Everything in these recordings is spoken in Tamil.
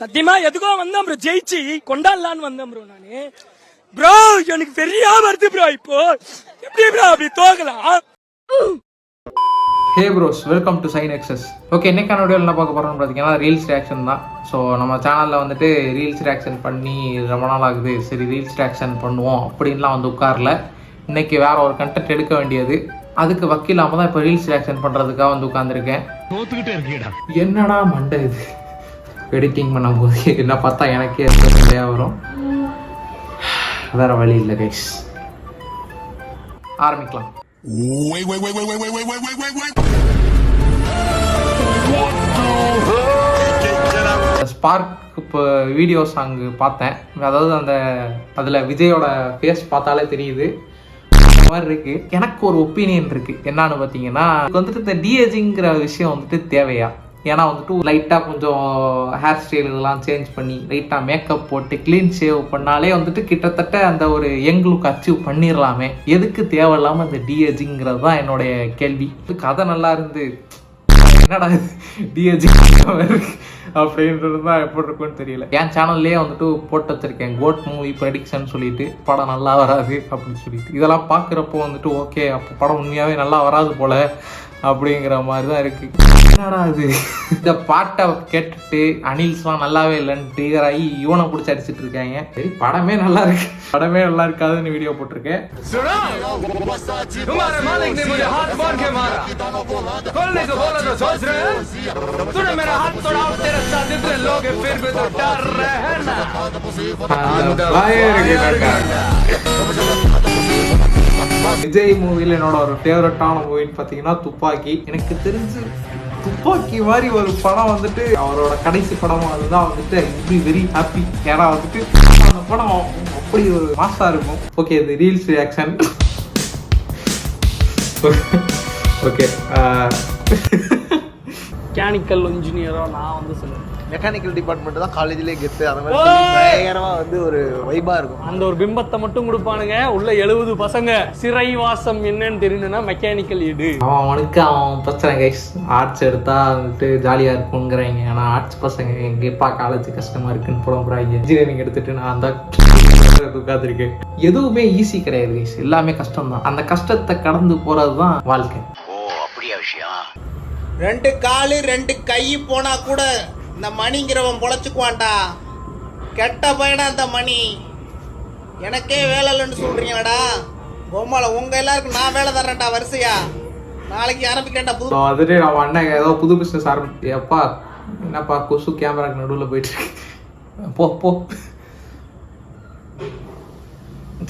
சத்தியமா எதுக்கோ வந்தேன் ப்ரோ, ஜெயிச்சு கொண்டாடலான்னு வந்தேன் ப்ரோ. நானு ப்ரோ எனக்கு பெரியா வருது ப்ரோ. இப்போ எப்படி ப்ரோ அப்படி தோக்கலாம்? Hey bros, welcome to sign access. Okay, இன்னைக்கான வீடியோவில் என்ன பார்க்க போகிறோம்னு பார்த்தீங்கன்னா ரீல்ஸ் ரியாக்ஷன் தான். ஸோ நம்ம சேனலில் வந்துட்டு ரீல்ஸ் ரியாக்ஷன் பண்ணி ரொம்ப நாள் ஆகுது, சரி ரீல்ஸ் ரியாக்ஷன் பண்ணுவோம் அப்படின்லாம் வந்து உட்காரல. இன்றைக்கி வேறு ஒரு கண்டென்ட் எடுக்க வேண்டியது, அதுக்கு வக்கீலாமல் தான் இப்போ ரீல்ஸ் ரியாக்ஷன் பண்ணுறதுக்காக வந்து உட்காந்துருக்கேன். என்னடா மண்டை இது எடிட்டிங் பண்ணும்போது என்ன பார்த்தா எனக்கே நிறையா வரும். வேறு வழி இல்லை கைஸ், ஆரம்பிக்கலாம். ஸ்பார்க் இப்போ வீடியோ சாங் பார்த்தேன், அதாவது அதில் விஜயோட ஃபேஸ் பார்த்தாலே தெரியுது அந்த மாதிரி இருக்கு. எனக்கு ஒரு ஒப்பீனியன் இருக்கு, என்னன்னு பார்த்தீங்கன்னா வந்துட்டு இந்த டிஏஜிங்கிற விஷயம் வந்துட்டு தேவையா? ஏன்னா வந்துட்டு லைட்டாக கொஞ்சம் ஹேர் ஸ்டைல் இதெல்லாம் சேஞ்ச் பண்ணி லைட்டாக மேக்கப் போட்டு க்ளீன் ஷேவ் பண்ணாலே வந்துட்டு கிட்டத்தட்ட அந்த ஒரு யங் லுக் அச்சீவ் பண்ணிடலாமே. எதுக்கு தேவையில்லாமல் இந்த டிஏஜிங்கிறது தான் என்னுடைய கேள்வி. கதை நல்லா இருந்து என்னடா டிஏஜிங் அப்படின்றது தான் எப்படி இருக்குன்னு தெரியல. என் சேனல்லே வந்துட்டு போட்டு வச்சிருக்கேன் கோட் மூவி ப்ரெடிக்ஷன் சொல்லிட்டு, படம் நல்லா வராது அப்படின்னு சொல்லிட்டு. இதெல்லாம் பார்க்குறப்போ வந்துட்டு ஓகே, அப்போ படம் உண்மையாகவே நல்லா வராது போல அப்படிங்கிற மாதிரி தான் இருக்கு. என்னடா இது, இந்த பாட்டை கேட்டுட்டு அனில்ஸ்லாம் நல்லாவே இல்லைன்னு டீகர் ஆகி இவனை பிடிச்சி அடிச்சுட்டு இருக்காங்க. சரி, படமே நல்லா இருக்கு, படமே நல்லா இருக்காதுன்னு வீடியோ போட்டிருக்கேன். விஜய் மூவில என்னோட ஒரு ஃபேவரட்டான மூவின்னு பார்த்தீங்கன்னா துப்பாக்கி. எனக்கு தெரிஞ்சு துப்பாக்கி மாதிரி ஒரு படம் வந்துட்டு அவரோட கடைசி படமும் அதுதான் வந்துட்டு இப்படி வெரி ஹாப்பி. ஏன்னா வந்துட்டு அந்த படம் அப்படி ஒரு மாசா இருக்கும். ஓகே, இது ரீல்ஸ் ரியாக்ஷன். ஓகே, மெக்கானிக்கல் இன்ஜினியரோ நான் வந்து சொல்லுவேன். மெக்கானிக்கல் டிபார்ட்மெண்ட் தான் காலேஜ்லேயே கெத்து, அந்த மாதிரி பயங்கரமாக வந்து ஒரு வைபாக இருக்கும். அந்த ஒரு பிம்பத்தை மட்டும் கொடுப்பானுங்க. உள்ள 70 பசங்க சிறைவாசம் என்னன்னு தெரியணும்னா மெக்கானிக்கல் எடு. அவனுக்கு அவன் பிரச்சனை கைஸ், ஆர்ட்ஸ் எடுத்தா வந்துட்டு ஜாலியாக இருக்குங்கிறாங்க. ஆனால் ஆர்ட்ஸ் பசங்க எங்கேப்பா காலேஜ் கஷ்டமாக இருக்குன்னு புலம்புறாங்க. இன்ஜினியரிங் எடுத்துட்டு நான் அந்த உட்காந்துருக்கேன். எதுவுமே ஈஸி கிடையாது கைஸ், எல்லாமே கஷ்டம் தான். அந்த கஷ்டத்தை கடந்து போகிறது தான் வாழ்க்கை. ரெண்டு காலு ரெண்டு கை போனா கூட இந்த மணிங்கிறவன் பொழைச்சுக்குவான்டா. கெட்ட பையனா அந்த மணி. எனக்கே வேலை இல்லைன்னு சொல்றீங்களாடா பொம்மால. உங்க எல்லாருக்கும் நான் வேலை தர்றேன்டா வரிசையா. நாளைக்கு ஆரம்பிக்கிறேன்டா புது. வந்துட்டு நம்ம அண்ணன் ஏதோ புது பிஸ்னஸ் ஆரம்பிப்பா. என்னப்பா கொசு கேமராக்கு நடுவில் போயிட்டு இருக்கு, போ போ.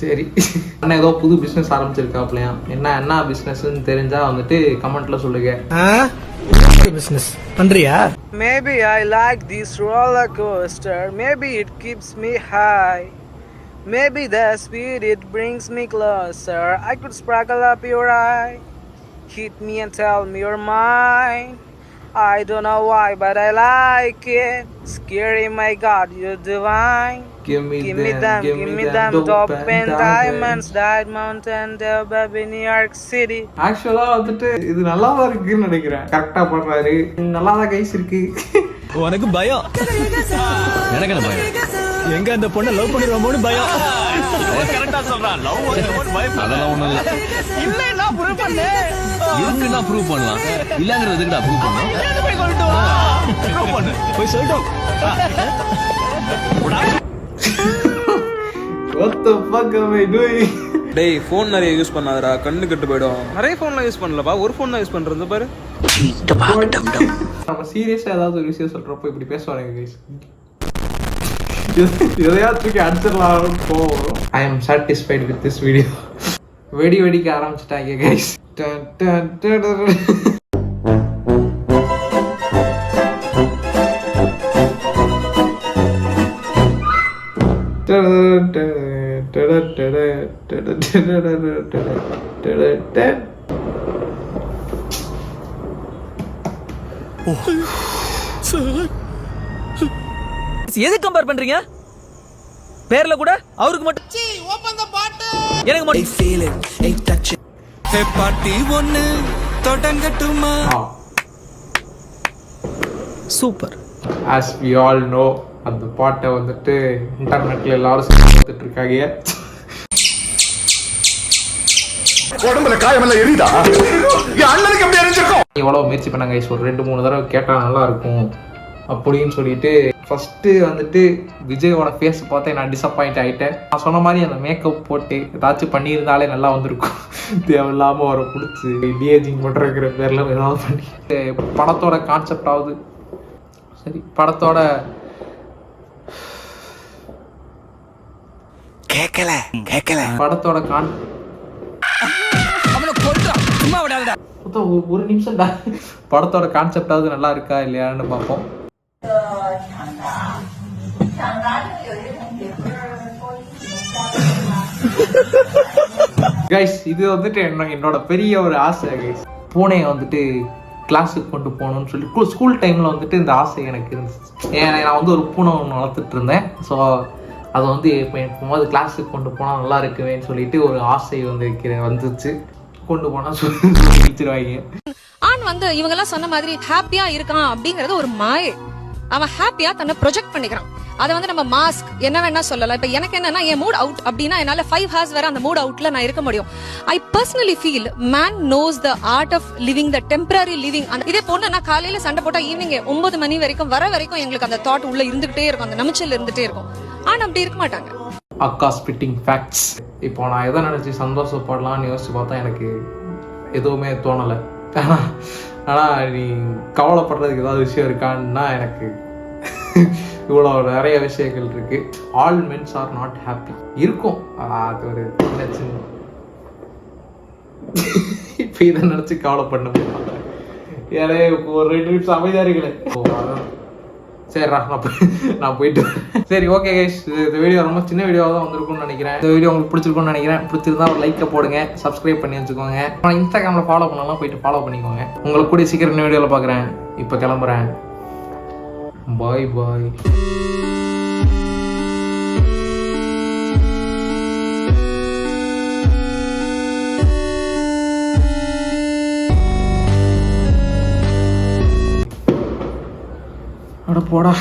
சரி, அண்ணா ஏதோ புது பிஸ்னஸ் ஆரம்பிச்சிருக்காப்லையா? என்ன பிஸ்னஸ்ன்னு தெரிஞ்சா வந்துட்டு கமெண்ட்ல சொல்லுங்க. பிசினஸ் பண்றியா? Maybe I like this roller coaster. Maybe it keeps me high. Maybe the speed it brings me closer. I could sparkle up your eye. Hit me and tell me you're mine. I don't know why, but I like it. Scary, my God, you're divine. Give me them dope and diamonds, died mountain, there, baby, New York City. ஆக்சுவலா வந்துட்டு இது நல்லாதான் இருக்குன்னு நினைக்கிறேன். கரெக்டா பண்றாரு, நல்லாதான் கைஸ் இருக்கு. உனக்கு பயம், எனக்கு என்ன பயம்? எங்க அந்த பொண்ணை லவ் பண்ணிடுவோமோன்னு பயம். கரெக்டா சொல்றான், லவ் பண்ணிடுவோமோன்னு பயம். அதெல்லாம் ஒண்ணும் இல்ல. இல்ல நான் ப்ரூவ் பண்ணேன். இருக்குன்னா ப்ரூவ் பண்ணலாம், இல்லங்கிறதுக்குடா ப்ரூவ் பண்ணணும். போய் சொல்லிட்டு வா, ப்ரூவ் பண்ணு, போய் சொல்லிட்டு. What the fuck am I doing? டேய், ஃபோன் நிறைய யூஸ் பண்ணாதடா, கண்ணு கெட்டு போயிடும். நிறைய ஃபோன்லாம் யூஸ் பண்ணலப்பா, ஒரு ஃபோன் தான் யூஸ் பண்றது பாரு. நம்ம சீரியஸா ஏதாவது ஒரு விஷயம் சொல்றப்போ இப்படி பேசுவாங்க கைஸ். எதையாவது தூக்கி அடிச்சிடலாம் போவோம். I am satisfied with this video. வெடிக்க ஆரம்பிச்சிட்டாங்க கைஸ். எது கம்பேர் பண்றீங்க? பேர்ல கூட அவருக்கு மட்டும் எனக்கு மட்டும் பாட்டி ஒண்ணு தொடங்கட்டுமா? Super. As we all know, அந்த பாட்டை வந்துட்டு இன்டர்நெட்டில் எல்லாரும் பார்த்துட்டு இருக்காங்க. உடம்புல காயமெல்லாம் எரியுதா? என் அண்ணனுக்கு எப்படி எரிஞ்சிருக்கும்? எவ்வளோ முயற்சி பண்ணாங்க கைஸ், ஒரு 2-3 தடவை கேட்டால் நல்லா இருக்கும் அப்படின்னு சொல்லிட்டு ஃபஸ்ட்டு வந்துட்டு விஜயோட ஃபேஸ் பார்த்து நான் டிசப்பாயிண்ட் ஆகிட்டேன். நான் சொன்ன மாதிரி அந்த மேக்கப் போட்டு ஏதாச்சும் பண்ணியிருந்தாலே நல்லா வந்திருக்கும். தேவையில்லாமல் அவரை பிடிச்சி டிஏஜிங் பண்ணுறங்கிற பேரில் ஏதாவது பண்ணி படத்தோட கான்செப்டாவது சரி, படத்தோட படத்தோட ஒரு நிமிஷம் படத்தோட கான்செப்டாவது நல்லா இருக்கா இல்லையான்னு பார்ப்போம். கைஸ் இது வந்துட்டு என்னோட பெரிய ஒரு ஆசை கைஸ். பூனையை வந்துட்டு கிளாஸுக்கு கொண்டு போகணும்னு சொல்லி ஸ்கூல் டைமில் வந்துட்டு இந்த ஆசை எனக்கு இருந்துச்சு. ஏன்னா நான் வந்து ஒரு பூனை ஒன்று வளர்த்துட்டு இருந்தேன். ஸோ அதை வந்து எப்போது கிளாஸுக்கு கொண்டு போனால் நல்லா இருக்குவேன்னு சொல்லிட்டு ஒரு ஆசை வந்துச்சு. கொண்டு போனால் சொல்லிச்சிருவாங்க. ஆண் வந்து இவங்க எல்லாம் சொன்ன மாதிரி ஹாப்பியா இருக்கான் அப்படிங்கறது ஒரு மாயை. அவன் ஹாப்பியா தன்னை ப்ரொஜெக்ட் பண்ணிக்கிறான். அதை வந்து நம்ம மாஸ்க் என்ன வேணா சொல்லலாம். இப்ப எனக்கு என்னன்னா என் மூட் அவுட் அப்படின்னா என்னால 5 hours வரை அந்த மூட் அவுட்ல நான் இருக்க முடியும். I personally feel man knows the art of living, the temporary living. இதே போன்று நான் காலையில சண்டை போட்டா ஈவினிங் 9 மணி வரைக்கும் வரைக்கும் எங்களுக்கு அந்த தாட் உள்ள இருந்துகிட்டே இருக்கும், அந்த நமிச்சல் இருந்துட்டே இருக்கும். ஆனா அப்படி இருக்க மாட்டாங்க. அக்கா ஸ்பிட்டிங் ஃபேக்ட்ஸ். இப்போ நான் எதை நினச்சி சந்தோஷப்படலாம்னு யோசிச்சு பார்த்தா எனக்கு எதுவுமே தோணலை. ஆனால் நீ கவலைப்படுறதுக்கு ஏதாவது விஷயம் இருக்கான்னா எனக்கு இவ்வளோ நிறைய விஷயங்கள் இருக்கு. All mens are not happy இருக்கும். அது ஒரு சின்ன இப்போ இதை நினச்சி கவலைப்பட முடியாது. ஏன்னா ஒரு 2 நிமிஷம் அமைதியாக இருக்கல. சரிடா நான் போயிட்டு. சரி ஓகே கைஸ், இந்த வீடியோ ரொம்ப சின்ன வீடியோவாக தான் வந்திருக்கும்னு நினைக்கிறேன். இந்த வீடியோ உங்களுக்கு பிடிச்சிருக்கும்னு நினைக்கிறேன். பிடிச்சிருந்தா ஒரு லைக்கை போடுங்க, சப்ஸ்கிரைப் பண்ணி வச்சுக்கோங்க. ஆனால் இன்ஸ்டாகிராமில் ஃபாலோ பண்ணலாம், போயிட்டு ஃபாலோ பண்ணிக்கோங்க. உங்களுக்கு கூட சீக்கிரம் இந்த வீடியோவில் பார்க்குறேன். இப்போ கிளம்புறேன். பாய் பாய். அட போடா.